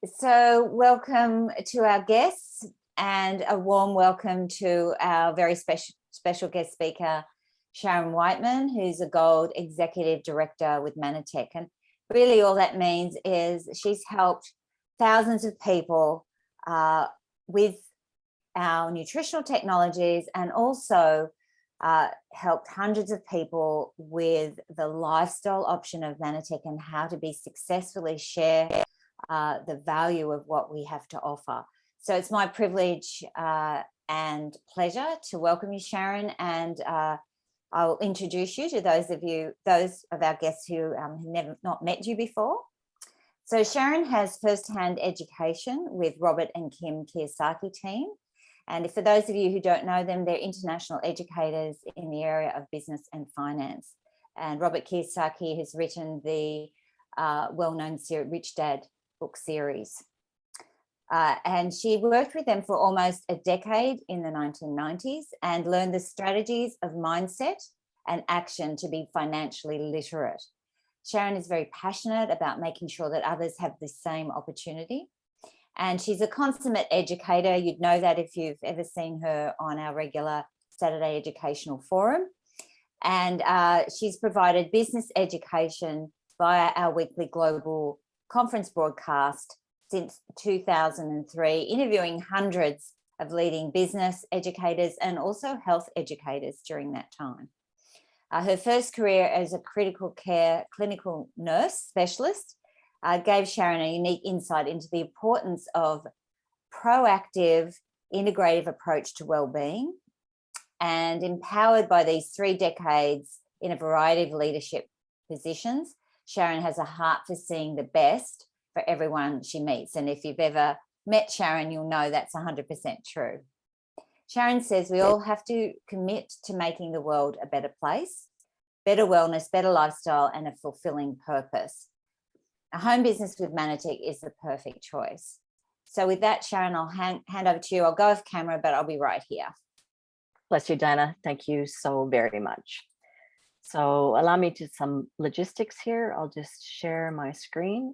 So welcome to our guests and a warm welcome to our very special guest speaker, Sharon Whiteman, who's a Gold Executive Director with Manatec. And really all that means is she's helped thousands of people with our nutritional technologies, and also helped hundreds of people with the lifestyle option of Manatec and how to be successfully share the value of what we have to offer. So it's my privilege and pleasure to welcome you, Sharon, and I'll introduce you to those of our guests who have not met you before. So Sharon has first-hand education with Robert and Kim Kiyosaki team. And for those of you who don't know them, they're international educators in the area of business and finance. And Robert Kiyosaki has written the well-known Rich Dad book series. And she worked with them for almost a decade in the 1990s and learned the strategies of mindset and action to be financially literate. Sharon is very passionate about making sure that others have the same opportunity. And she's a consummate educator. You'd know that if you've ever seen her on our regular Saturday educational forum. And she's provided business education via our weekly global conference broadcast since 2003, interviewing hundreds of leading business educators and also health educators during that time. Her first career as a critical care clinical nurse specialist gave Sharon a unique insight into the importance of proactive, integrative approach to well-being. And empowered by these 3 decades in a variety of leadership positions, Sharon has a heart for seeing the best for everyone she meets. And if you've ever met Sharon, you'll know that's 100% true. Sharon says we all have to commit to making the world a better place, better wellness, better lifestyle, and a fulfilling purpose. A home business with Manitek is the perfect choice. So with that, Sharon, I'll hand over to you. I'll go off camera, but I'll be right here. Bless you, Diana. Thank you so very much. So allow me to some logistics here. I'll just share my screen.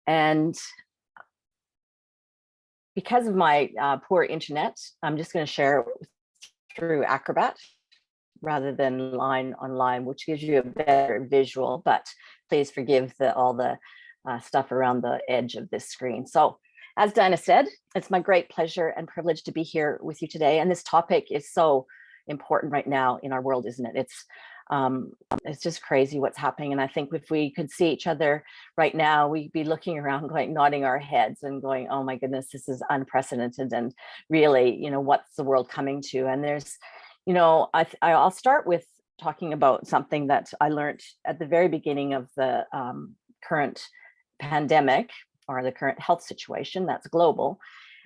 And because of my poor internet, I'm just going to share it through Acrobat rather than line online, which gives you a better visual, but please forgive all the stuff around the edge of this screen. So as Diana said, it's my great pleasure and privilege to be here with you today. And this topic is so important right now in our world, isn't it? It's just crazy what's happening. And I think if we could see each other right now, we'd be looking around going, nodding our heads and going, oh my goodness, this is unprecedented. And really, what's the world coming to? And there's, I'll start with talking about something that I learned at the very beginning of the current pandemic, or the current health situation that's global,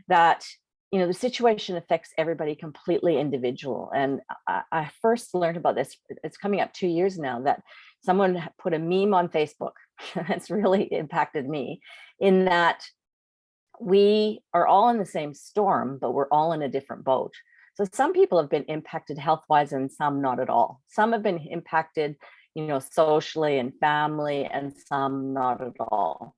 that the situation affects everybody completely individual. And I first learned about this, it's coming up 2 years now, that someone put a meme on Facebook that's really impacted me, in that we are all in the same storm, but we're all in a different boat. So some people have been impacted health-wise and some not at all. Some have been impacted, socially and family, and some not at all.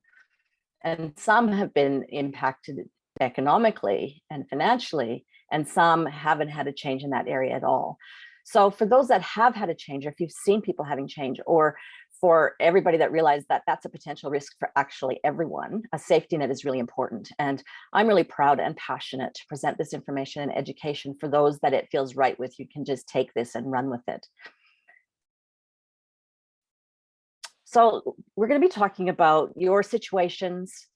And some have been impacted economically and financially, and some haven't had a change in that area at all. So for those that have had a change, or if you've seen people having change, or for everybody that realized that that's a potential risk for actually everyone, a safety net is really important. And I'm really proud and passionate to present this information and education for those that it feels right with. You can just take this and run with it. So we're going to be talking about your situations,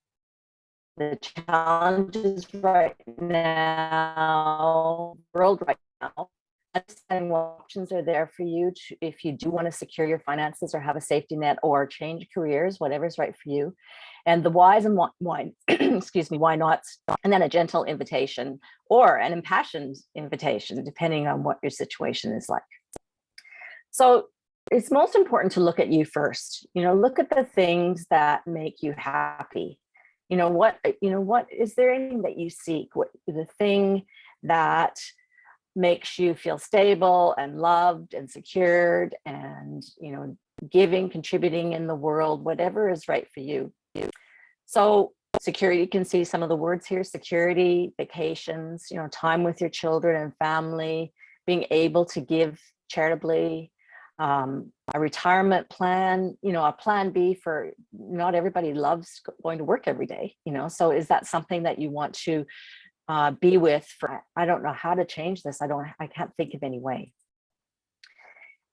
the challenges right now, world right now, understanding what options are there for you if you do want to secure your finances or have a safety net or change careers, whatever's right for you, and the whys and why, excuse me, why nots, and then a gentle invitation or an impassioned invitation, depending on what your situation is like. So it's most important to look at you first. Look at the things that make you happy. What is there anything that you seek? What the thing that makes you feel stable and loved and secured and, giving, contributing in the world, whatever is right for you. So security, you can see some of the words here: security, vacations, time with your children and family, being able to give charitably, a retirement plan, a plan B for not everybody loves going to work every day, so is that something that you want to be with for? I don't know how to change this. I can't think of any way.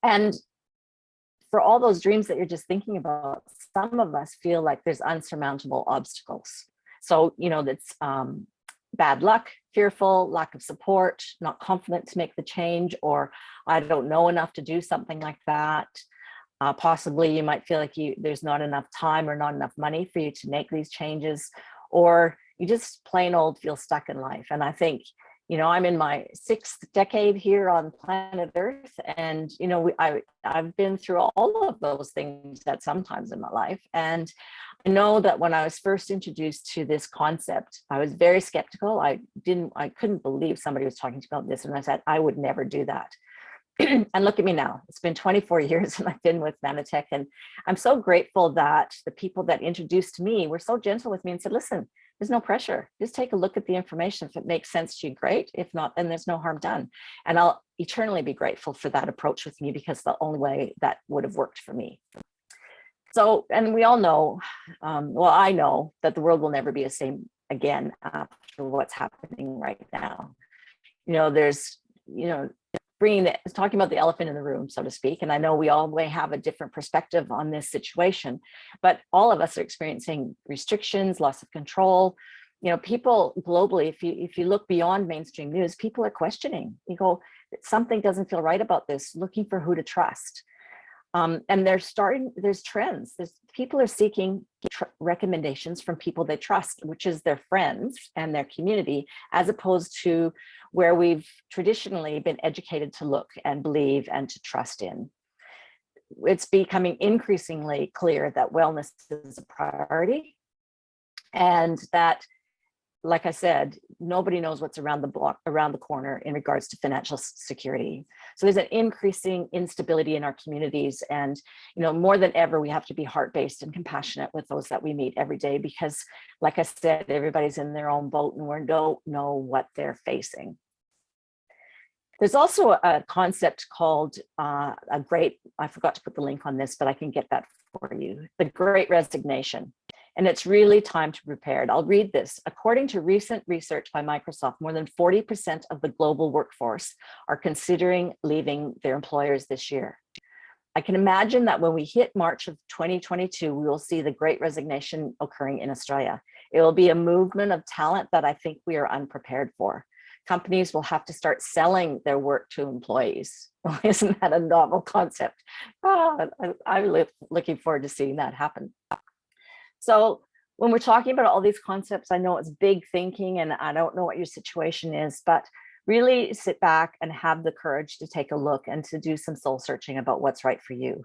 And for all those dreams that you're just thinking about, some of us feel like there's unsurmountable obstacles. So, that's bad luck, fearful, lack of support, not confident to make the change, or I don't know enough to do something like that. Possibly you might feel like there's not enough time or not enough money for you to make these changes, or you just plain old feel stuck in life. And I think, I'm in my 6th decade here on planet Earth, and I've been through all of those things at some times in my life. And I know that when I was first introduced to this concept, I was very skeptical. I couldn't believe somebody was talking about this, and I said I would never do that. And look at me now. It's been 24 years and I've been with Manatec, and I'm so grateful that the people that introduced me were so gentle with me and said, listen, there's no pressure. Just take a look at the information. If it makes sense to you, great. If not, then there's no harm done. And I'll eternally be grateful for that approach with me, because the only way that would have worked for me. So, and we all know, I know that the world will never be the same again after what's happening right now. There's, talking about the elephant in the room, so to speak. And I know we all may have a different perspective on this situation, but all of us are experiencing restrictions, loss of control. People globally, if you look beyond mainstream news, people are questioning. You go, something doesn't feel right about this, looking for who to trust. And there's trends. People are seeking recommendations from people they trust, which is their friends and their community, as opposed to where we've traditionally been educated to look and believe and to trust in. It's becoming increasingly clear that wellness is a priority, and that, like I said, nobody knows what's around the corner in regards to financial security. So there's an increasing instability in our communities, and more than ever, we have to be heart-based and compassionate with those that we meet every day, because, like I said, everybody's in their own boat and we don't know what they're facing. There's also a concept called I forgot to put the link on this, but I can get that for you, the Great Resignation. And it's really time to prepare. I'll read this. According to recent research by Microsoft, more than 40% of the global workforce are considering leaving their employers this year. I can imagine that when we hit March of 2022, we will see the Great Resignation occurring in Australia. It will be a movement of talent that I think we are unprepared for. Companies will have to start selling their work to employees. Isn't that a novel concept? I'm looking forward to seeing that happen. So when we're talking about all these concepts, I know it's big thinking, and I don't know what your situation is, but really sit back and have the courage to take a look and to do some soul searching about what's right for you.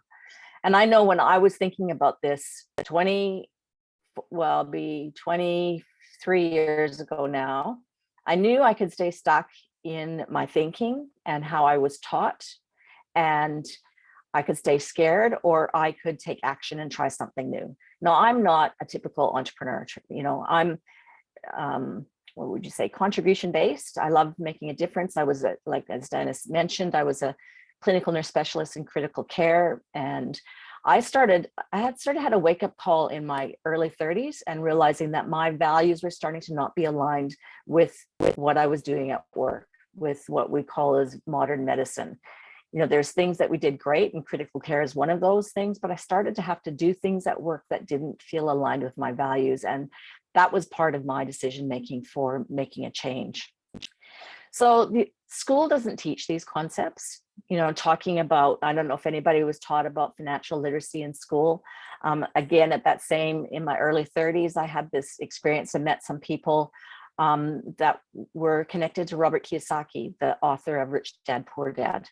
And I know when I was thinking about this 23 years ago now, I knew I could stay stuck in my thinking and how I was taught, and I could stay scared, or I could take action and try something new. Now, I'm not a typical entrepreneur. I'm, what would you say, contribution based. I love making a difference. I was, like as Diannas mentioned, I was a clinical nurse specialist in critical care. And I had a wake up call in my early 30s, and realizing that my values were starting to not be aligned with what I was doing at work, with what we call as modern medicine. There's things that we did great, and critical care is one of those things, but I started to have to do things at work that didn't feel aligned with my values. And that was part of my decision-making for making a change. So the school doesn't teach these concepts, talking about, I don't know if anybody was taught about financial literacy in school. Again, in my early 30s, I had this experience and met some people that were connected to Robert Kiyosaki, the author of Rich Dad, Poor Dad.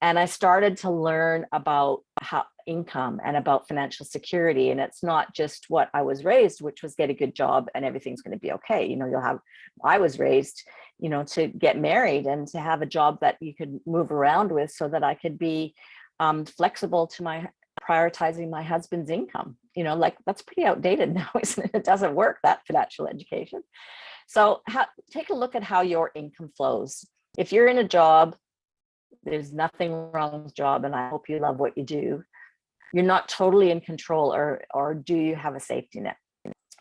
And I started to learn about how income and about financial security. And it's not just what I was raised, which was get a good job and everything's going to be okay. You know, I was raised, you know, to get married and to have a job that you could move around with so that I could be flexible to my prioritizing my husband's income. You know, like that's pretty outdated now, isn't it? It doesn't work, that financial education. So take a look at how your income flows. If you're in a job, there's nothing wrong with the job, and I hope you love what you do. You're not totally in control, or do you have a safety net?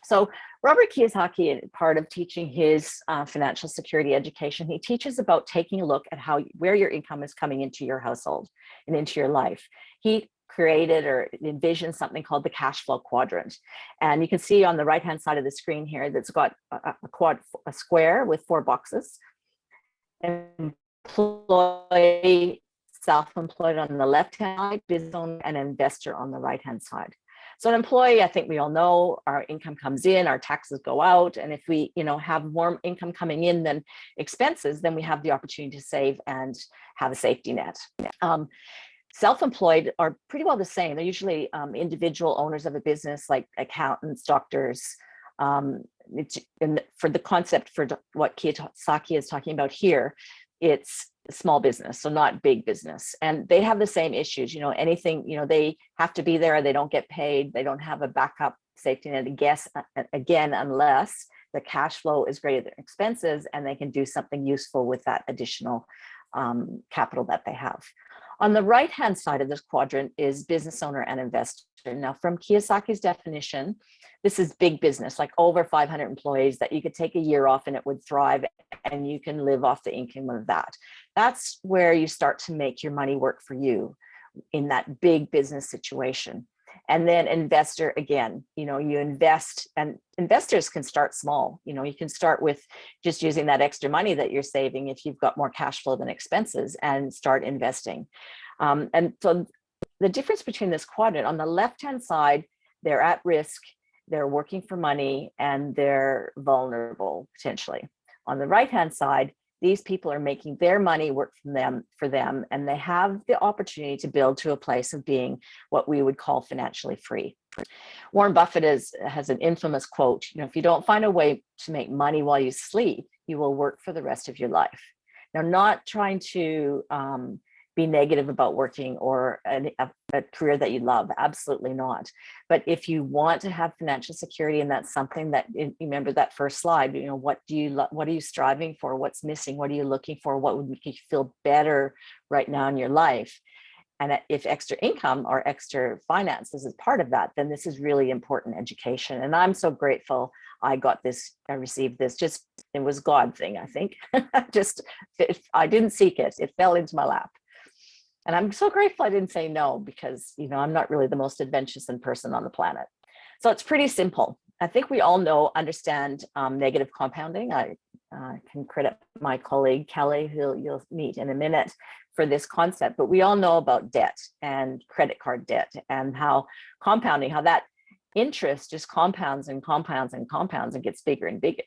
So Robert Kiyosaki, part of teaching his financial security education, he teaches about taking a look at where your income is coming into your household and into your life. He created or envisioned something called the cash flow quadrant. And you can see on the right-hand side of the screen here, that's got a square with 4 boxes. Employee, self-employed on the left-hand side, business owner, and investor on the right-hand side. So an employee, I think we all know, our income comes in, our taxes go out, and if we, you know, have more income coming in than expenses, then we have the opportunity to save and have a safety net. Self-employed are pretty well the same. They're usually individual owners of a business, like accountants, doctors. And for the concept for what Kiyosaki is talking about here, it's small business, so not big business. And they have the same issues, you know, anything, you know, they have to be there, they don't get paid, they don't have a backup safety net, again, unless the cash flow is greater than expenses and they can do something useful with that additional capital that they have. On the right-hand side of this quadrant is business owner and investor. Now, from Kiyosaki's definition, this is big business, like over 500 employees that you could take a year off and it would thrive and you can live off the income of that. That's where you start to make your money work for you in that big business situation. And then investor, again, you know, you invest, and investors can start small. You know, you can start with just using that extra money that you're saving if you've got more cash flow than expenses, and start investing. And so the difference between this quadrant, on the left-hand side, they're at risk, they're working for money, and they're vulnerable potentially. On the right-hand side, these people are making their money work for them, and they have the opportunity to build to a place of being what we would call financially free. Warren Buffett has an infamous quote, you know, if you don't find a way to make money while you sleep, you will work for the rest of your life. Now, not trying to be negative about working or a career that you love, absolutely not. But if you want to have financial security, and that's something that, you remember that first slide, you know, what are you striving for? What's missing? What are you looking for? What would make you feel better right now in your life? And if extra income or extra finances is part of that, then this is really important education. And I'm so grateful I got this, I received this, just, it was God thing, I think. I didn't seek it, it fell into my lap. And I'm so grateful I didn't say no, because, you know, I'm not really the most adventuresome person on the planet. So it's pretty simple. I think we all understand negative compounding. I can credit my colleague, Kelly, who you'll meet in a minute, for this concept, but we all know about debt and credit card debt, and how compounding, how that interest just compounds and compounds and compounds and gets bigger and bigger.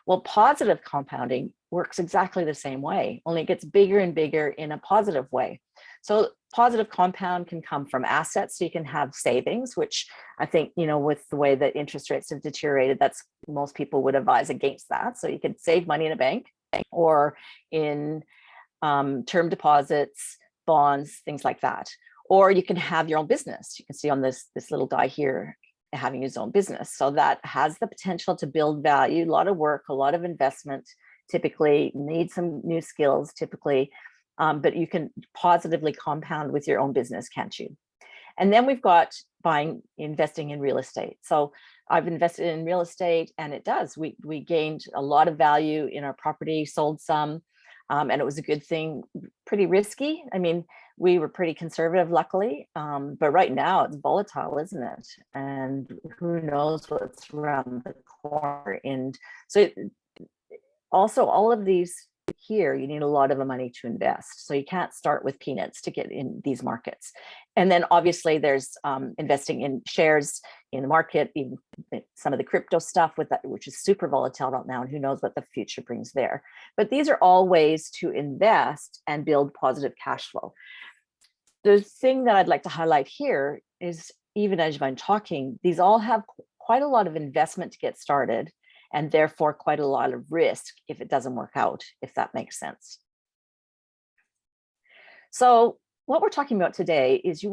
Well, positive compounding works exactly the same way, only it gets bigger and bigger in a positive way. So positive compound can come from assets. So you can have savings, which I think, you know, with the way that interest rates have deteriorated, that's, most people would advise against that. So you could save money in a bank or in term deposits, bonds, things like that. Or you can have your own business. You can see on this little guy here, having his own business. So that has the potential to build value, a lot of work, a lot of investment, typically need some new skills, typically, but you can positively compound with your own business, can't you? And then we've got investing in real estate. So I've invested in real estate, and it does. We gained a lot of value in our property, sold some, and it was a good thing, pretty risky. I mean, we were pretty conservative, luckily, but right now it's volatile, isn't it? And who knows what's around the corner. And so also all of these here, you need a lot of money to invest. So you can't start with peanuts to get in these markets. And then obviously there's investing in shares in the market, even some of the crypto stuff with that, which is super volatile right now, and who knows what the future brings there. But these are all ways to invest and build positive cash flow. the thing that I'd like to highlight here is, even as I'm talking, these all have quite a lot of investment to get started, and therefore quite a lot of risk if it doesn't work out, if that makes sense. So what we're talking about today is,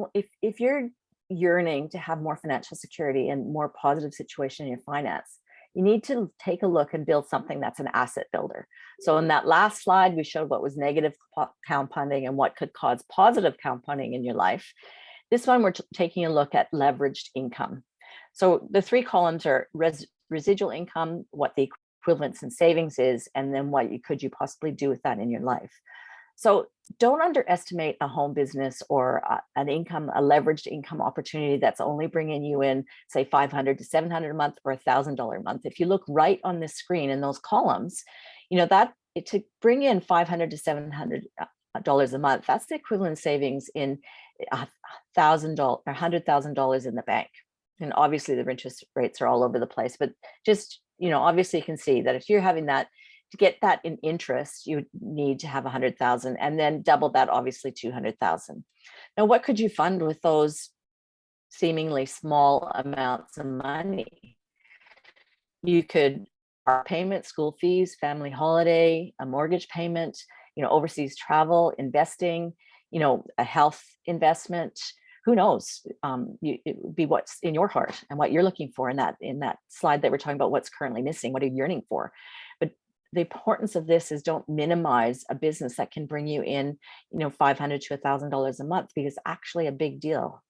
if you're yearning to have more financial security and more positive situation in your finance, you need to take a look and build something that's an asset builder. So in that last slide, we showed what was negative compounding and what could cause positive compounding in your life. This one, we're taking a look at leveraged income. So the three columns are residual income, what the equivalence in savings is, and then what could you possibly do with that in your life. So don't underestimate a home business or a leveraged income opportunity that's only bringing you in, say, $500 to $700 a month or $1,000 a month. If you look right on this screen in those columns, that to bring in $500 to $700 a month, that's the equivalent savings in $1,000 or $100,000 in the bank. And obviously the interest rates are all over the place, but just, obviously you can see that if you're having that, to get that in interest, you need to have 100,000, and then double that, obviously 200,000. Now, what could you fund with those seemingly small amounts of money? You could car payment, school fees, family holiday, a mortgage payment, overseas travel, investing, a health investment. Who knows? It would be what's in your heart and what you're looking for in that slide that we're talking about. What's currently missing? What are you yearning for? But the importance of this is, don't minimize a business that can bring you in, $500 to $1,000 a month, because it's actually a big deal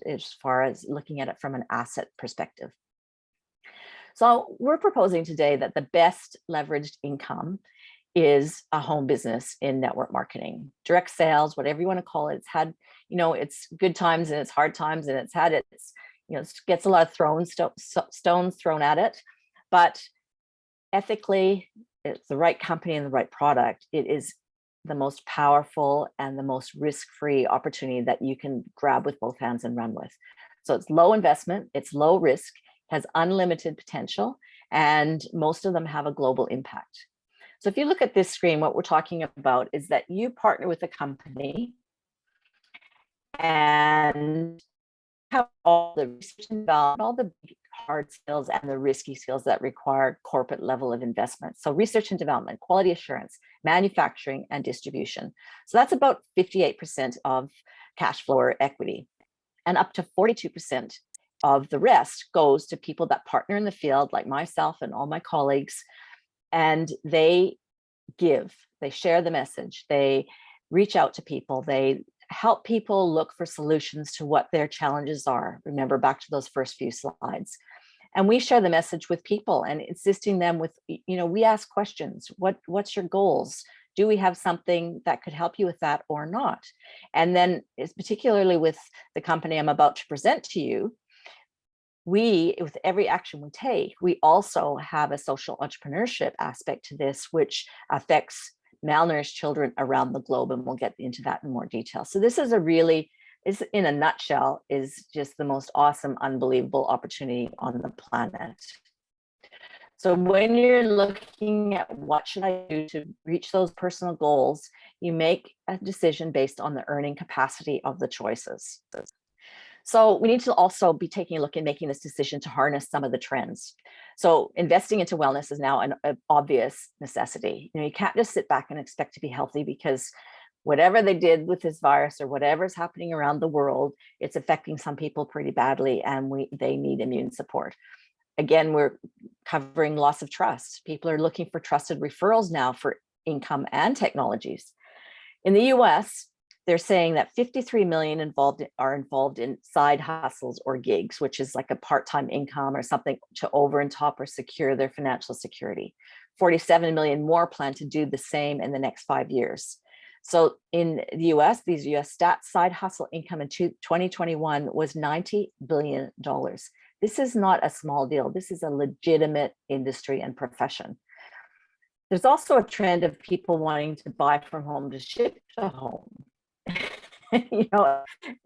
as far as looking at it from an asset perspective. So we're proposing today that the best leveraged income is a home business in network marketing, direct sales, whatever you want to call it. It's had, it's good times and it's hard times, and it's had its, it gets a lot of stones thrown at it, but ethically, it's the right company and the right product. It is the most powerful and the most risk-free opportunity that you can grab with both hands and run with. So it's low investment, it's low risk, has unlimited potential, and most of them have a global impact. So if you look at this screen, what we're talking about is that you partner with a company and have all the research and development, all the hard skills and the risky skills that require corporate level of investment. So research and development, quality assurance, manufacturing, and distribution. So that's about 58% of cash flow or equity. And up to 42% of the rest goes to people that partner in the field, like myself and all my colleagues. And they give, they share the message, they reach out to people, they help people look for solutions to what their challenges are. Remember, back to those first few slides. And we share the message with people and assisting them with, we ask questions. What's your goals? Do we have something that could help you with that or not? And then, particularly with the company I'm about to present to you, with every action we take, we also have a social entrepreneurship aspect to this, which affects malnourished children around the globe, and we'll get into that in more detail. So this is in a nutshell, is just the most awesome, unbelievable opportunity on the planet. So when you're looking at what should I do to reach those personal goals, you make a decision based on the earning capacity of the choices. So we need to also be taking a look and making this decision to harness some of the trends. So investing into wellness is now an obvious necessity. You can't just sit back and expect to be healthy, because whatever they did with this virus or whatever is happening around the world, it's affecting some people pretty badly, and they need immune support. Again, we're covering loss of trust. People are looking for trusted referrals now for income and technologies. In the US, they're saying that 53 million are involved in side hustles or gigs, which is like a part-time income or something to over and top or secure their financial security. 47 million more plan to do the same in the next 5 years. So in the US, these US stats, side hustle income in 2021 was $90 billion. This is not a small deal. This is a legitimate industry and profession. There's also a trend of people wanting to buy from home to ship to home.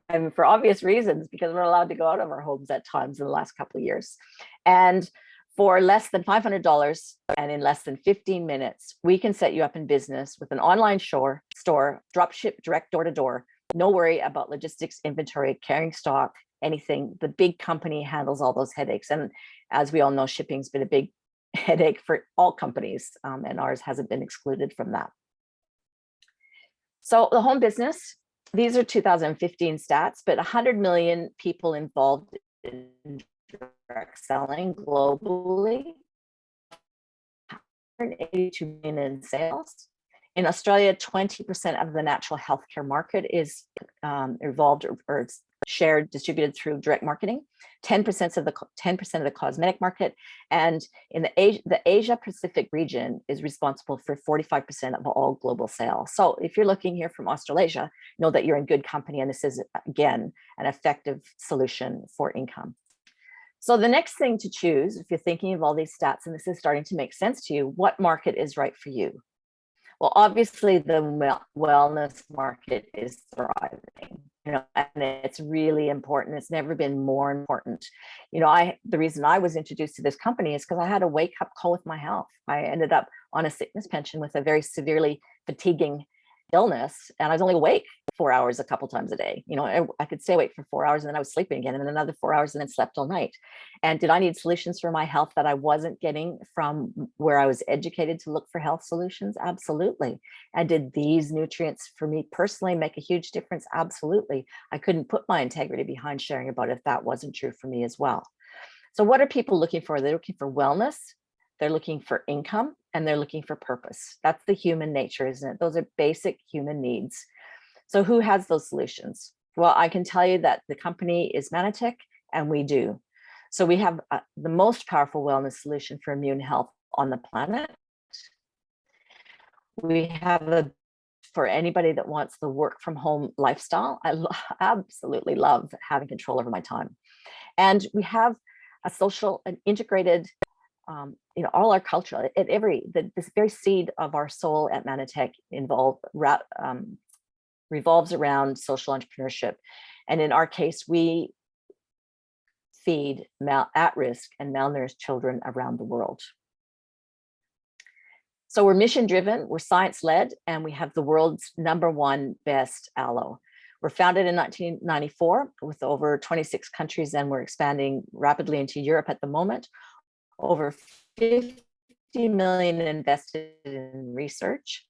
And for obvious reasons, because we're allowed to go out of our homes at times in the last couple of years. And for less than $500 and in less than 15 minutes, we can set you up in business with an online store, drop ship direct door to door, No worry about logistics, inventory, carrying stock, anything. The big company handles all those headaches. And as we all know, shipping's been a big headache for all companies, and ours hasn't been excluded from that. So the home business, these are 2015 stats, but 100 million people involved in direct selling globally, 182 million in sales. In Australia, 20% of the natural healthcare market is involved or it's shared, distributed through direct marketing. 10% of the cosmetic market, and in the Asia Pacific region is responsible for 45% of all global sales. So if you're looking here from Australasia, know that you're in good company, and this is again an effective solution for income. So the next thing to choose, if you're thinking of all these stats and this is starting to make sense to you, what market is right for you? Well, obviously the wellness market is thriving, and it's really important. It's never been more important. The reason I was introduced to this company is because I had a wake-up call with my health. I ended up on a sickness pension with a very severely fatiguing illness, and I was only awake 4 hours a couple times a day. I could stay awake for 4 hours and then I was sleeping again, and then another 4 hours and then slept all night. And did I need solutions for my health that I wasn't getting from where I was educated to look for health solutions? Absolutely. And did these nutrients for me personally make a huge difference? Absolutely. I couldn't put my integrity behind sharing about it if that wasn't true for me as well. So what are people looking for? They're looking for wellness, they're looking for income, and they're looking for purpose. That's the human nature, isn't it? Those are basic human needs. So who has those solutions? Well, I can tell you that the company is Manitek, and we do. So we have the most powerful wellness solution for immune health on the planet. We have for anybody that wants the work from home lifestyle. I absolutely love having control over my time. And we have a social and integrated, all our culture, this very seed of our soul at Manatec revolves around social entrepreneurship. And in our case, we feed at-risk and malnourished children around the world. So we're mission driven, we're science led, and we have the world's #1 best aloe. We're founded in 1994 with over 26 countries, and we're expanding rapidly into Europe at the moment. Over 50 million invested in research.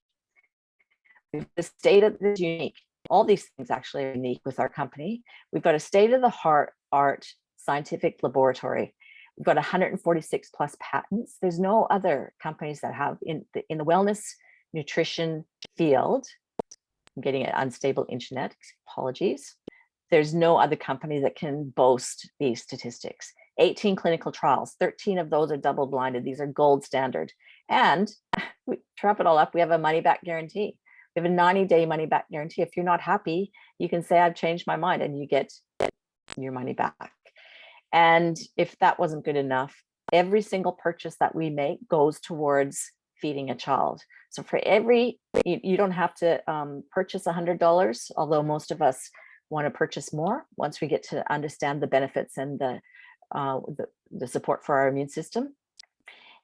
The state of this unique. All these things actually are unique with our company. We've got a state-of-the-art scientific laboratory. We've got 146 plus patents. There's no other companies that have in the wellness nutrition field. I'm getting an unstable internet, apologies. There's no other company that can boast these statistics. 18 clinical trials, 13 of those are double-blinded. These are gold standard. And we wrap it all up, we have a money-back guarantee. We have a 90-day money-back guarantee. If you're not happy, you can say, I've changed my mind, and you get your money back. And if that wasn't good enough, every single purchase that we make goes towards feeding a child. So for you don't have to purchase $100, although most of us want to purchase more once we get to understand the benefits and the support for our immune system.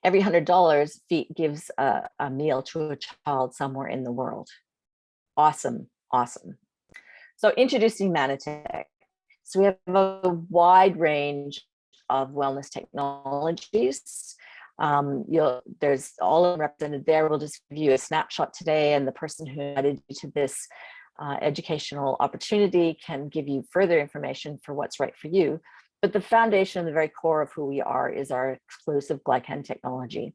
Every $100 gives a meal to a child somewhere in the world. Awesome, awesome. So introducing Manatec. So we have a wide range of wellness technologies. There's all of them represented there. We'll just give you a snapshot today, and the person who added you to this educational opportunity can give you further information for what's right for you. But the foundation, the very core of who we are, is our exclusive glycan technology.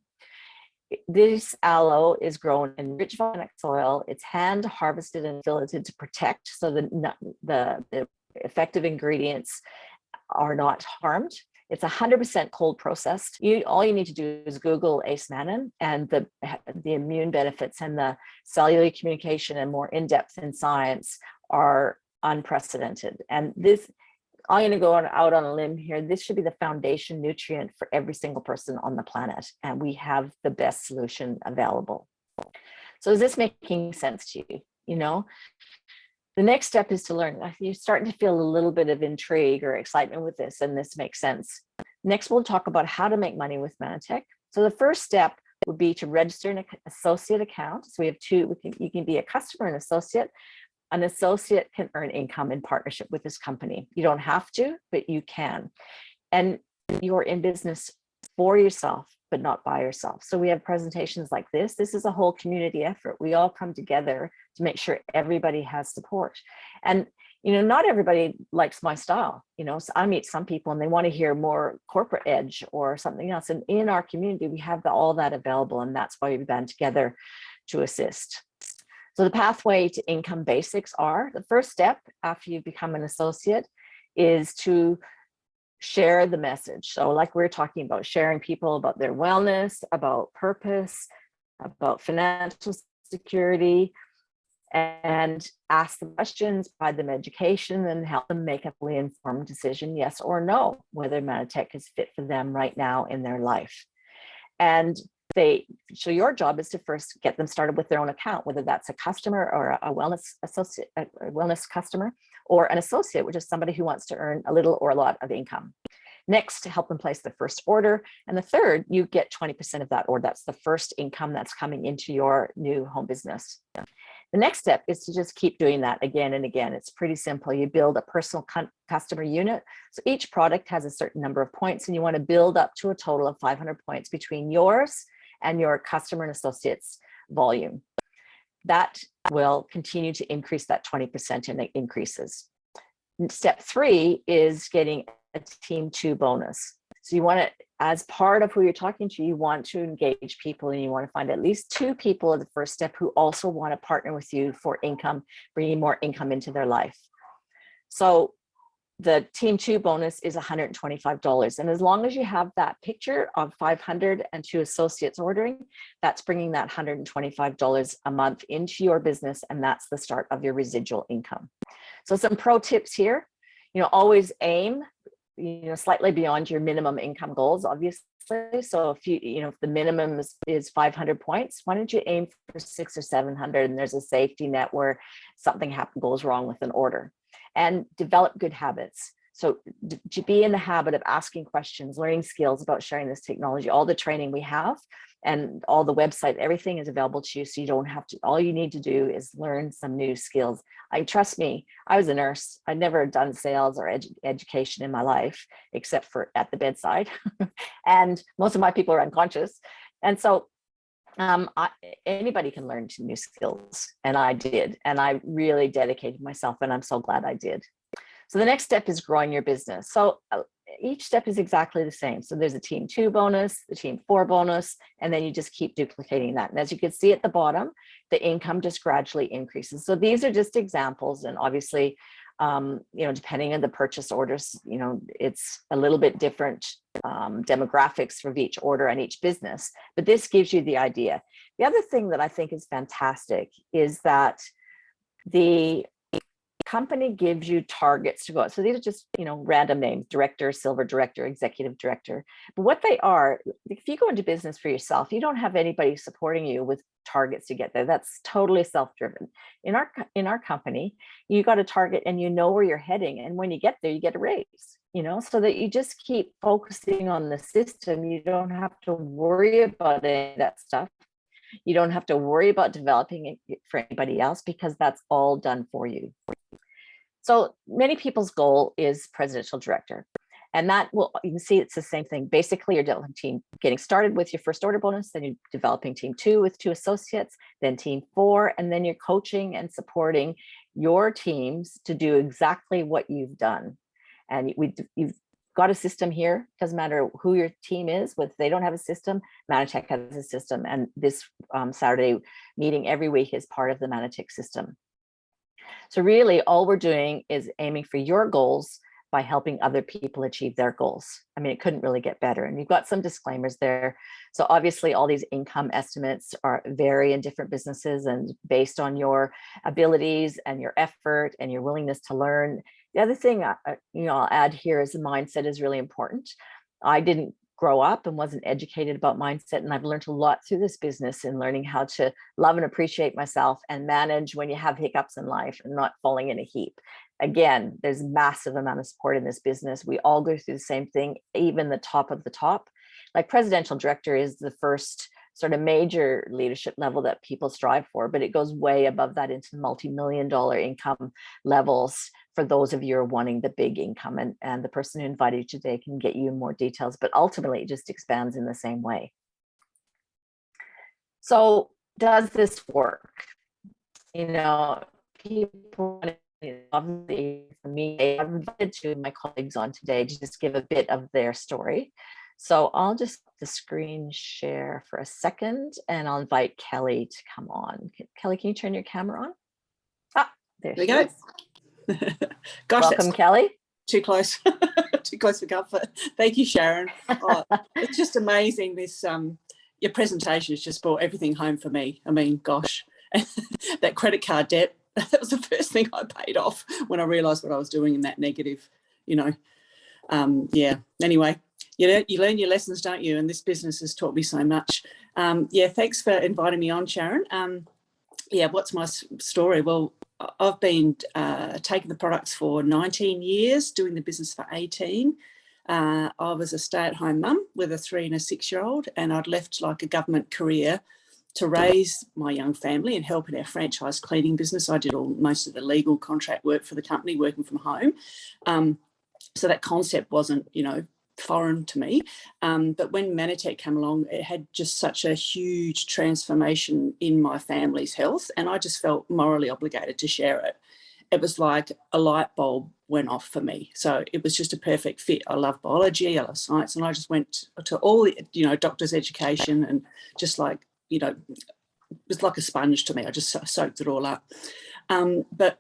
This aloe is grown in rich volcanic soil. It's hand harvested and filtered to protect, so the effective ingredients are not harmed. It's 100% cold processed. All you need to do is Google acemannan, and the immune benefits and the cellular communication and more in-depth in science are unprecedented. And this, I'm going to go out on a limb here. This should be the foundation nutrient for every single person on the planet, and we have the best solution available. So is this making sense to you? The next step is to learn. You're starting to feel a little bit of intrigue or excitement with this, and this makes sense. Next, we'll talk about how to make money with Manatec. So the first step would be to register an associate account. So we have two. You can be a customer and associate. an associate can earn income in partnership with this company. You don't have to, but you can. And you're in business for yourself, but not by yourself. So we have presentations like this. This is a whole community effort. We all come together to make sure everybody has support. And not everybody likes my style. So I meet some people and they want to hear more corporate edge or something else. And in our community, we have all that available. And that's why we've band together to assist. So the pathway to income basics are, the first step after you become an associate is to share the message. So like we're talking about, sharing people about their wellness, about purpose, about financial security, and ask them questions, provide them education, and help them make a fully informed decision, yes or no, whether Manatec is fit for them right now in their life. And so your job is to first get them started with their own account, whether that's a customer or a wellness associate, a wellness customer, or an associate, which is somebody who wants to earn a little or a lot of income. Next, to help them place the first order. And the third, you get 20% of that order. That's the first income that's coming into your new home business. The next step is to just keep doing that again and again. It's pretty simple. You build a personal customer unit. So each product has a certain number of points, and you want to build up to a total of 500 points between yours and your customer and associates volume. That will continue to increase that 20%, and it increases. Step 3 is getting a team 2 bonus. So you want to, as part of who you're talking to, you want to engage people, and you want to find at least 2 people at the first step who also want to partner with you for income, bringing more income into their life. So the team 2 bonus is $125. And as long as you have that picture of 500 and 2 associates ordering, that's bringing that $125 a month into your business. And that's the start of your residual income. So some pro tips here, always aim, slightly beyond your minimum income goals, obviously. So if the minimum is 500 points, why don't you aim for 600 or 700? And there's a safety net where something goes wrong with an order. And develop good habits. So to be in the habit of asking questions, learning skills about sharing this technology, all the training we have and all the website, everything is available to you. So you don't have to, all you need to do is learn some new skills. Trust me, I was a nurse. I'd never done sales or education in my life, except for at the bedside. And most of my people are unconscious. And so anybody can learn new skills, and I did, and I really dedicated myself, and I'm so glad I did. So the next step is growing your business. So each step is exactly the same. So there's a team 2 bonus, the team 4 bonus, and then you just keep duplicating that. And as you can see at the bottom, the income just gradually increases. So these are just examples, and obviously, depending on the purchase orders, it's a little bit different demographics for each order and each business, but this gives you the idea. The other thing that I think is fantastic is that the company gives you targets to go out. So these are just, random names: director, silver director, executive director. But what they are, if you go into business for yourself, you don't have anybody supporting you with targets to get there. That's totally self-driven. In our company, you got a target and you know where you're heading. And when you get there, you get a raise, so that you just keep focusing on the system. You don't have to worry about any of that stuff. You don't have to worry about developing it for anybody else, because that's all done for you. So many people's goal is presidential director. And that you can see it's the same thing. Basically, you're developing team, getting started with your first order bonus, then you're developing team 2 with 2 associates, then team 4, and then you're coaching and supporting your teams to do exactly what you've done. And you've got a system here. Doesn't matter who your team is, if they don't have a system, Manatec has a system. And this Saturday meeting every week is part of the Manatec system. So really all we're doing is aiming for your goals by helping other people achieve their goals. I mean, it couldn't really get better. And you've got some disclaimers there. So obviously all these income estimates vary in different businesses and based on your abilities and your effort and your willingness to learn. The other thing, I'll add here is the mindset is really important. I didn't grow up and wasn't educated about mindset, and I've learned a lot through this business in learning how to love and appreciate myself and manage when you have hiccups in life and not falling in a heap. Again, there's massive amount of support in this business. We all go through the same thing, even the top of the top. Like presidential director is the first sort of major leadership level that people strive for, but it goes way above that into multi-million-dollar income levels for those of you who are wanting the big income. And the person who invited you today can get you more details, but ultimately it just expands in the same way. So does this work? You know, people, obviously for me, I've invited two of my colleagues on today to just give a bit of their story. So I'll just the screen share for a second and I'll invite Kelly to come on. Kelly, can you turn your camera on? Ah, there we she go. is. Gosh, welcome, Kelly. Too close, too close for comfort. Thank you, Sharon. Oh, it's just amazing. This your presentation has just brought everything home for me. I mean, gosh, that credit card debt, that was the first thing I paid off when I realised what I was doing in that negative, you know. Yeah, anyway, you learn your lessons, don't you? And this business has taught me so much. Yeah, thanks for inviting me on, Sharon. Yeah, what's my story? Well, I've been taking the products for 19 years, doing the business for 18. I was a stay-at-home mum with a 3 and a 6-year-old, and I'd left like a government career to raise my young family and help in our franchise cleaning business. I did most of the legal contract work for the company, working from home. So that concept wasn't, you know, foreign to me. But when Manitek came along, it had just such a huge transformation in my family's health, and I just felt morally obligated to share it. It was like a light bulb went off for me. So it was just a perfect fit. I love biology, I love science, and I just went to all the, you know, doctor's education, and just like, you know, it was like a sponge to me. I just soaked it all up. But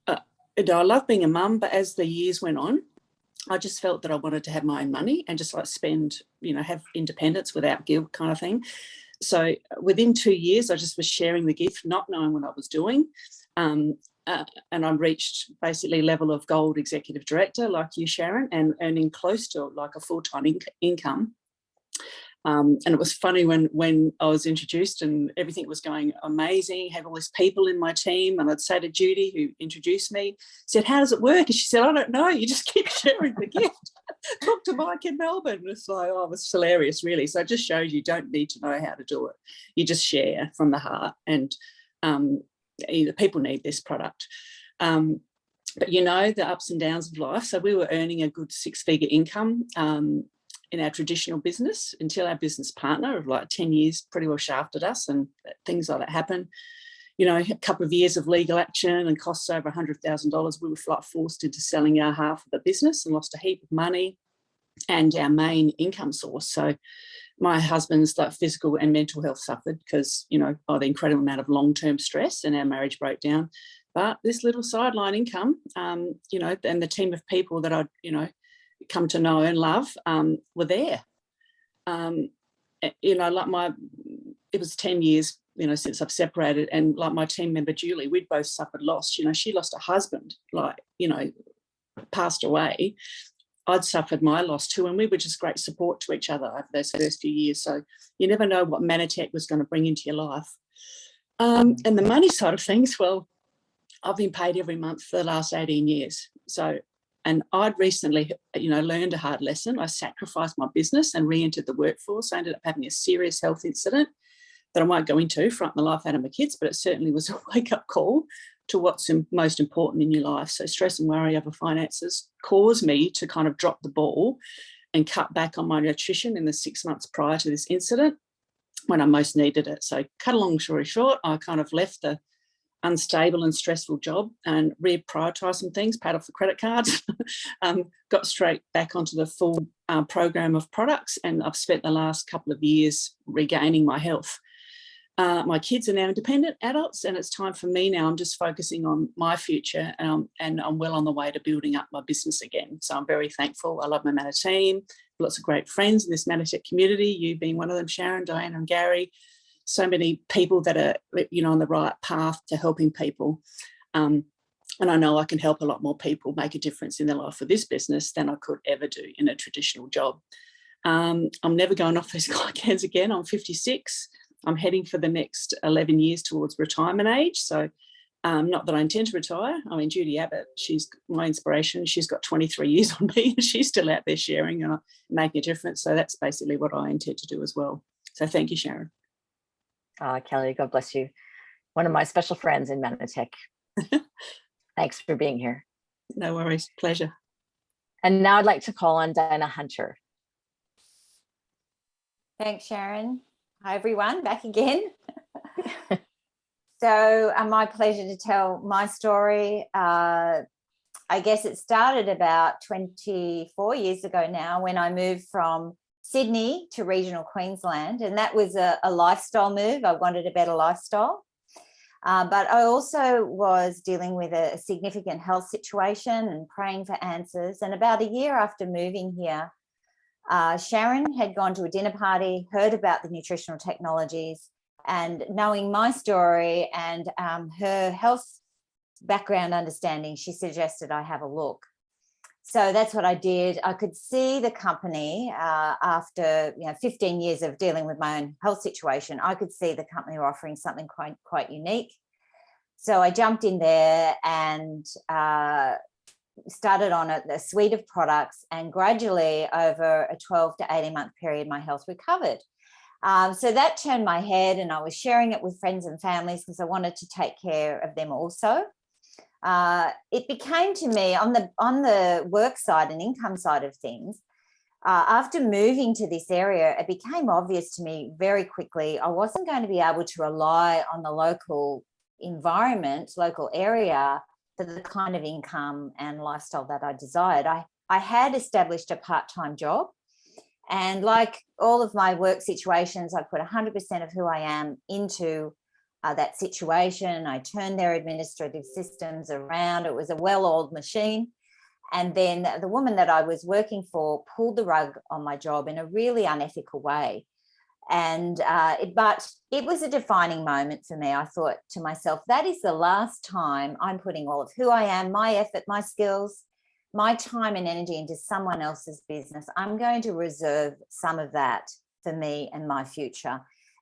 you know, I love being a mum, but as the years went on, I just felt that I wanted to have my own money and just like spend, you know, have independence without guilt kind of thing. So within 2 years, I just was sharing the gift, not knowing what I was doing. And I reached basically level of gold executive director like you, Sharon, and earning close to like a full-time income. And it was funny when I was introduced and everything was going amazing, had all these people in my team, and I'd say to Judy, who introduced me, said, how does it work? And she said, I don't know, you just keep sharing the gift. Talk to Mike in Melbourne. And it's like, oh, it was hilarious, really. So it just shows you don't need to know how to do it. You just share from the heart, and people need this product. But you know, the ups and downs of life. So we were earning a good 6-figure income in our traditional business until our business partner of like 10 years pretty well shafted us, and things like that happen. You know, a couple of years of legal action and costs over $100,000. We were forced into selling our half of the business and lost a heap of money and our main income source. So my husband's like physical and mental health suffered because, you know, by the incredible amount of long-term stress, and our marriage broke down. But this little sideline income, you know, and the team of people that I'd, you know, come to know and love were there. You know, like it was 10 years, you know, since I've separated, and like my team member Julie, we'd both suffered loss. You know, she lost a husband, like, you know, passed away. I'd suffered my loss too, and we were just great support to each other over those first few years. So you never know what Manatec was going to bring into your life. And the money side of things, well, I've been paid every month for the last 18 years. So, and I'd recently, you know, learned a hard lesson. I sacrificed my business and re-entered the workforce. I ended up having a serious health incident that I won't go into, front the life out of my kids, but it certainly was a wake-up call to what's most important in your life. So stress and worry over finances caused me to kind of drop the ball and cut back on my nutrition in the 6 months prior to this incident when I most needed it. So cut a long story short, I kind of left the unstable and stressful job and reprioritised some things, paid off the credit cards, got straight back onto the full program of products, and I've spent the last couple of years regaining my health. My kids are now independent adults, and it's time for me now. I'm just focusing on my future, and I'm well on the way to building up my business again. So I'm very thankful. I love my Manatec team, lots of great friends in this Manatec community, you being one of them, Sharon, Diana and Gary. So many people that are, you know, on the right path to helping people. And I know I can help a lot more people make a difference in their life with this business than I could ever do in a traditional job. I'm never going off those glycans again. I'm 56. I'm heading for the next 11 years towards retirement age. So not that I intend to retire. I mean, Judy Abbott, she's my inspiration. She's got 23 years on me, and she's still out there sharing and making a difference. So that's basically what I intend to do as well. So thank you, Sharon. Kelly, God bless you. One of my special friends in Manatec. Thanks for being here. No worries, pleasure. And now I'd like to call on Diana Hunter. Thanks, Sharon. Hi, everyone, back again. So my pleasure to tell my story. I guess it started about 24 years ago now when I moved from Sydney to regional Queensland, and that was a lifestyle move. I wanted a better lifestyle. But I also was dealing with a significant health situation and praying for answers. And about a year after moving here, Sharon had gone to a dinner party, heard about the nutritional technologies, and knowing my story and her health background understanding, she suggested I have a look. So that's what I did. I could see the company after 15 years of dealing with my own health situation. I could see the company were offering something quite unique. So I jumped in there and started on a suite of products, and gradually over a 12 to 18 month period, my health recovered. So that turned my head, and I was sharing it with friends and families because I wanted to take care of them also. It became to me on the work side and income side of things, after moving to this area, it became obvious to me very quickly I wasn't going to be able to rely on the local environment, local area, for the kind of income and lifestyle that I desired. I had established a part-time job, and like all of my work situations, I put 100% of who I am into that situation. I turned their administrative systems around. It was a well-oiled machine. And then the woman that I was working for pulled the rug on my job in a really unethical way. And but it was a defining moment for me. I thought to myself, that is the last time I'm putting all of who I am, my effort, my skills, my time and energy into someone else's business. I'm going to reserve some of that for me and my future.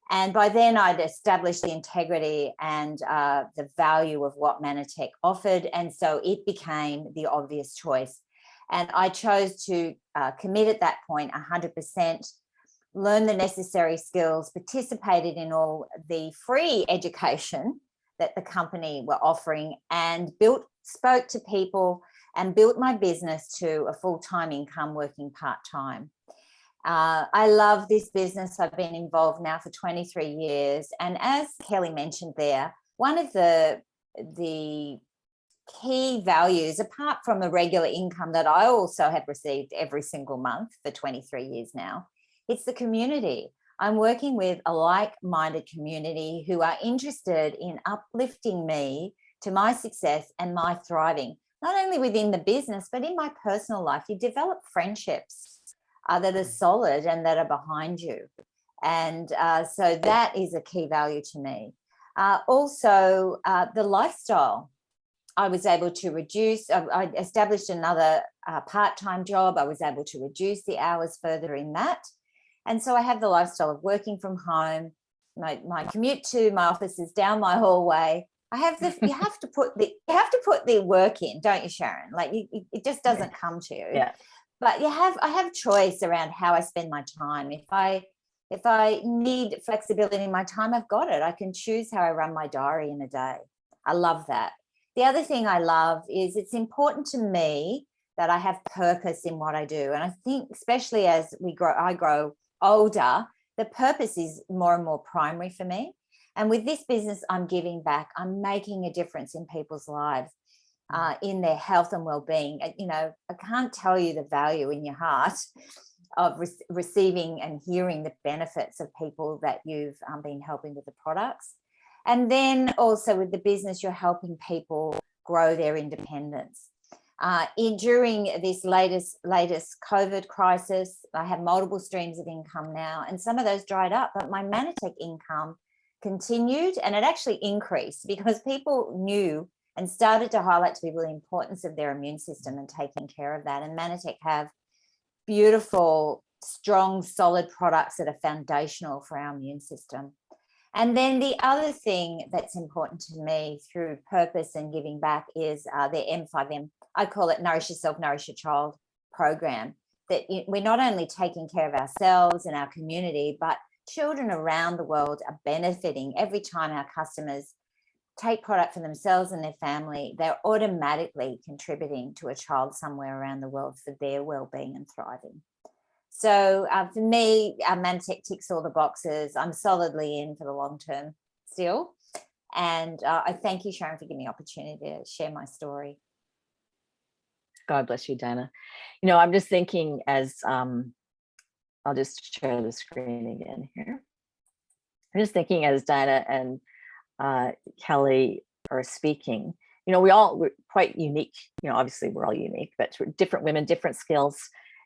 And by then I'd established the integrity and the value of what Manatec offered. And so it became the obvious choice. And I chose to commit at that point 100%, learn the necessary skills, participated in all the free education that the company were offering, and spoke to people and built my business to a full-time income working part-time. I love this business. I've been involved now for 23 years. And as Kelly mentioned there, one of the key values, apart from a regular income that I also have received every single month for 23 years now, it's the community. I'm working with a like-minded community who are interested in uplifting me to my success and my thriving, not only within the business, but in my personal life. You develop friendships that are solid and that are behind you. And so that is a key value to me. Also, the lifestyle. I was able to reduce, I established another part-time job. I was able to reduce the hours further in that. And so I have the lifestyle of working from home. My commute to my office is down my hallway. You have to put the work in, don't you, Sharon? Like it just doesn't come to you. Yeah. But I have choice around how I spend my time. If I need flexibility in my time, I've got it. I can choose how I run my diary in a day. I love that. The other thing I love is it's important to me that I have purpose in what I do. And I think especially as I grow older, the purpose is more and more primary for me. And with this business, I'm giving back. I'm making a difference in people's lives. In their health and well-being. I can't tell you the value in your heart of receiving and hearing the benefits of people that you've been helping with the products. And then also with the business, you're helping people grow their independence. During this latest COVID crisis, I have multiple streams of income now, and some of those dried up, but my Manatec income continued, and it actually increased because people knew and started to highlight to people the importance of their immune system and taking care of that. And Manatec have beautiful, strong, solid products that are foundational for our immune system. And then the other thing that's important to me through purpose and giving back is the M5N, I call it Nourish Yourself, Nourish Your Child program, that we're not only taking care of ourselves and our community, but children around the world are benefiting every time our customers take product for themselves and their family. They're automatically contributing to a child somewhere around the world for their well-being and thriving. So for me, Manitek ticks all the boxes. I'm solidly in for the long term still. And I thank you, Sharon, for giving me the opportunity to share my story. God bless you, Diana. You know, I'm just thinking as, I'll just share the screen again here. I'm just thinking as Diana and Kelly are speaking, you know, we're quite unique. You know, obviously we're all unique, but we're different women, different skills,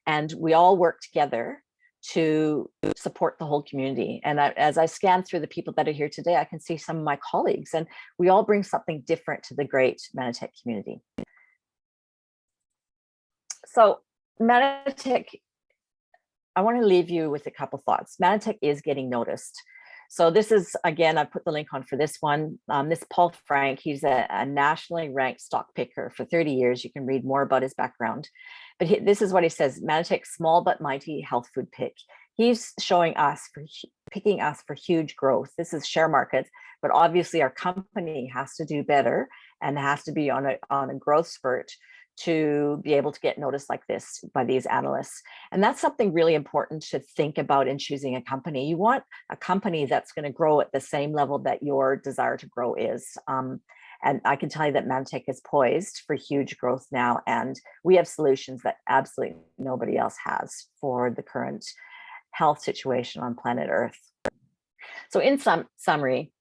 and we all work together to support the whole community. And as I scan through the people that are here today, I can see some of my colleagues, and we all bring something different to the great Manatec community. So Manatec, I want to leave you with a couple thoughts. Manatec is getting noticed. So this is, again, I put the link on for this one. This Paul Frank, he's a nationally ranked stock picker for 30 years. You can read more about his background. But this is what he says: Manatec, small but mighty health food pick. He's showing us, picking us for huge growth. This is share markets, but obviously our company has to do better and has to be on a growth spurt to be able to get noticed like this by these analysts. And that's something really important to think about in choosing a company. You want a company that's going to grow at the same level that your desire to grow is. And I can tell you that Manatec is poised for huge growth now, and we have solutions that absolutely nobody else has for the current health situation on planet Earth. So in summary,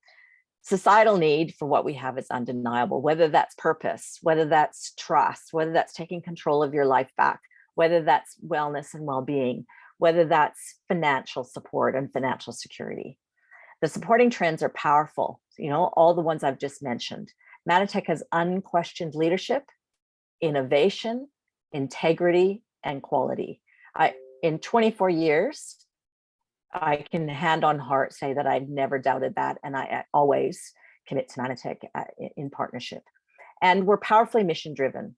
societal need for what we have is undeniable, whether that's purpose, whether that's trust, whether that's taking control of your life back, whether that's wellness and well-being, whether that's financial support and financial security. The supporting trends are powerful, you know, all the ones I've just mentioned. Manatec has unquestioned leadership, innovation, integrity, and quality. In 24 years, I can hand on heart say that I've never doubted that, and I always commit to Manatec in partnership. And we're powerfully mission driven.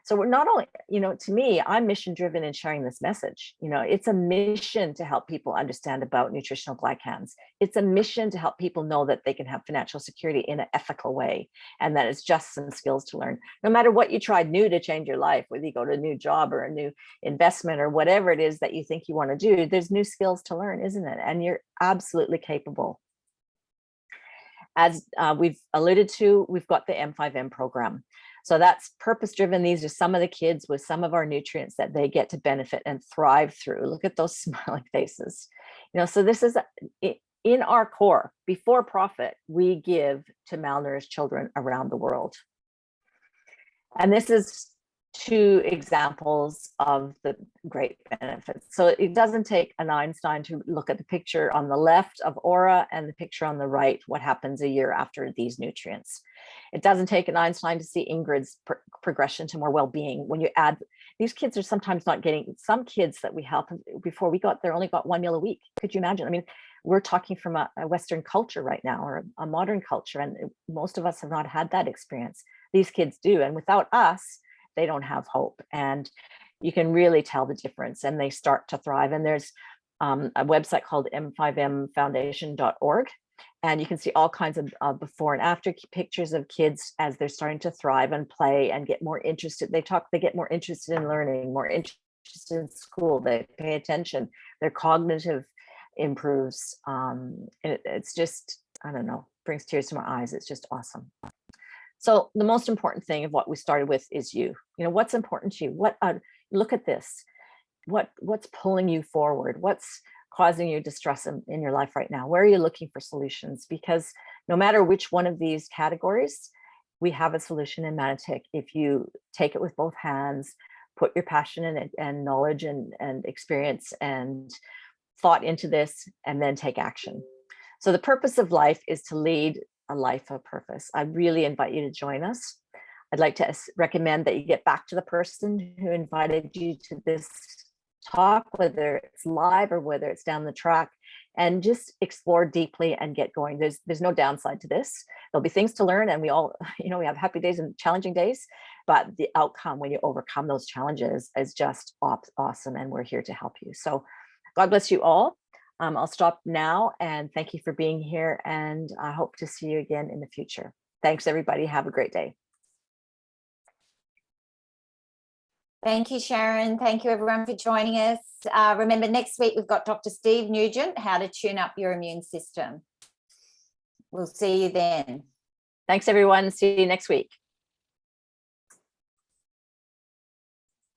So we're not only, you know, to me, I'm mission driven in sharing this message. You know, it's a mission to help people understand about nutritional glycans. It's a mission to help people know that they can have financial security in an ethical way, and that it's just some skills to learn. No matter what you tried new to change your life, whether you go to a new job or a new investment or whatever it is that you think you want to do, there's new skills to learn, isn't it? And you're absolutely capable. As we've alluded to, we've got the M5N program. So that's purpose-driven. These are some of the kids with some of our nutrients that they get to benefit and thrive through. Look at those smiling faces. You know, so this is in our core. Before profit, we give to malnourished children around the world. And this is two examples of the great benefits. So it doesn't take an Einstein to look at the picture on the left of Aura and the picture on the right, what happens a year after these nutrients. It doesn't take an Einstein to see Ingrid's progression to more well-being. When you add, these kids are sometimes not getting, some kids that we help before we got there only got one meal a week. Could you imagine? I mean, we're talking from a Western culture right now, or a modern culture, and most of us have not had that experience. These kids do, and without us, they don't have hope. And you can really tell the difference, and they start to thrive. And there's a website called M5N Foundation.org, and you can see all kinds of before and after pictures of kids as they're starting to thrive and play and get more interested. They get more interested in learning, more interested in school. They pay attention. Their cognitive improves. It's just, I don't know, brings tears to my eyes. It's just awesome. So the most important thing of what we started with is you. You know, what's important to you? Look at this. What's pulling you forward? What's causing you distress in your life right now? Where are you looking for solutions? Because no matter which one of these categories, we have a solution in Manatec if you take it with both hands, put your passion in it and knowledge and experience and thought into this, and then take action. So the purpose of life is to lead a life of purpose. I really invite you to join us. I'd like to recommend that you get back to the person who invited you to this talk, whether it's live or whether it's down the track, and just explore deeply and get going. There's no downside to this. There'll be things to learn, and we all, you know, we have happy days and challenging days, but the outcome when you overcome those challenges is just awesome, and we're here to help you. So God bless you all. I'll stop now and thank you for being here, and I hope to see you again in the future. Thanks, everybody. Have a great day. Thank you, Sharon. Thank you, everyone, for joining us. Remember, next week we've got Dr. Steve Nugent, how to tune up your immune system. We'll see you then. Thanks, everyone. See you next week.